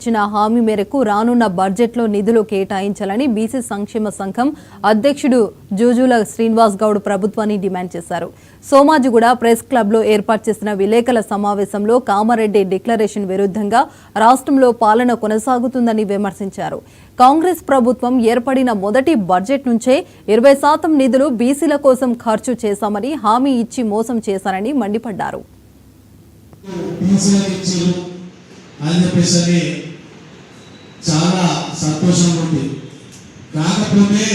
ఇచ్చిన హామీ మేరకు రానున్న బడ్జెట్లో నిధులు కేటాయించాలని బీసీ సంక్షేమ సంఘం అధ్యక్షుడు జూజుల శ్రీనివాస్ గౌడ్ ప్రభుత్వాన్ని డిమాండ్ చేశారు. సోమాజిగూడ ప్రెస్ క్లబ్లో ఏర్పాటు చేసిన విలేకరుల సమావేశంలో కామారెడ్డి డిక్లరేషన్ విరుద్ధంగా రాష్ట్రంలో పాలన కొనసాగుతుందని విమర్శించారు. కాంగ్రెస్ ప్రభుత్వం ఏర్పడిన మొదటి బడ్జెట్ నుంచే 20% నిధులు బీసీల కోసం ఖర్చు చేశామని హామీ ఇచ్చి మోసం చేశారని మండిపడ్డారు. చాలా సంతోషంగా ఉంది. కాకపోతే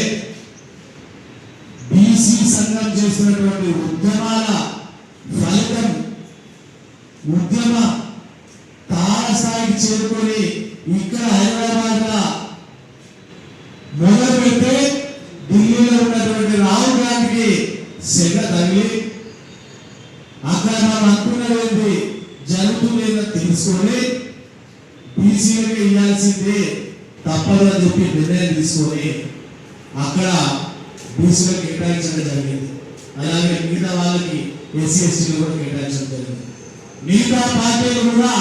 బీసీ సంఘం చేసినటువంటి ఉద్యమాల ఫలితం ఉద్యమ తారస్థాయికి చేరుకొని ఇక్కడ హైదరాబాద్ లో మొదలు పెడితే ఢిల్లీలో ఉన్నటువంటి రాహుల్ గాంధీకి సెగ తగిలి అక్కడ మనం అనుకున్నది జరుగుతుందేదో తెలుసుకొని బీసీలకు ఇవ్వాల్సిందే తప్పదు అని చెప్పి నిర్ణయం తీసుకొని అక్కడ బీసీలకు కేటాయించడం జరిగింది. అలాగే మిగతా వాళ్ళకి ఎస్సీ ఎస్టీలు కూడా కేటాయించడం జరిగింది. మిగతా పార్టీలు కూడా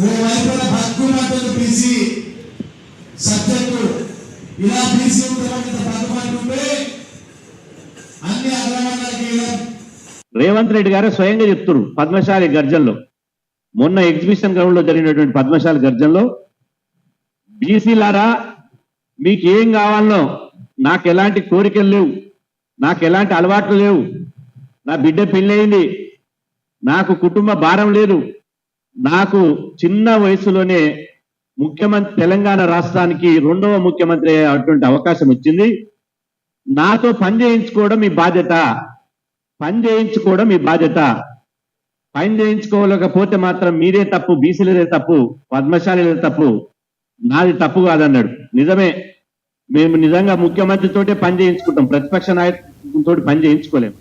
ఓవైపున భక్తులు బీసీ సబ్జెక్టు ఇలా బీసీ పక్కపడుతుంటే అన్ని అగ్రవర్ణాలకి రేవంత్ రెడ్డి గారు స్వయంగా చెప్తున్నారు పద్మశాలి గర్జనలో, మొన్న ఎగ్జిబిషన్ గ్రౌండ్ లో జరిగినటువంటి పద్మశాలి గర్జనలో, బీసీలారా మీకు ఏం కావాలనో నాకు ఎలాంటి కోరికలు లేవు, నాకు ఎలాంటి అలవాట్లు లేవు, నా బిడ్డ పెళ్ళయింది, నాకు కుటుంబ భారం లేదు, నాకు చిన్న వయసులోనే ముఖ్యమంత్రి తెలంగాణ రాష్ట్రానికి 2వ ముఖ్యమంత్రి అటువంటి అవకాశం వచ్చింది, నాతో పని చేయించుకోవడం మీ బాధ్యత, పని చేయించుకోలేకపోతే మాత్రం మీరే తప్పు, బీసీలదే తప్పు, పద్మశాలిదే తప్పు, నాది తప్పు కాదన్నాడు. నిజమే, మేము నిజంగా ముఖ్యమంత్రితోటే పని చేయించుకుంటాం, ప్రతిపక్ష నాయకులతో పని చేయించుకోలేము.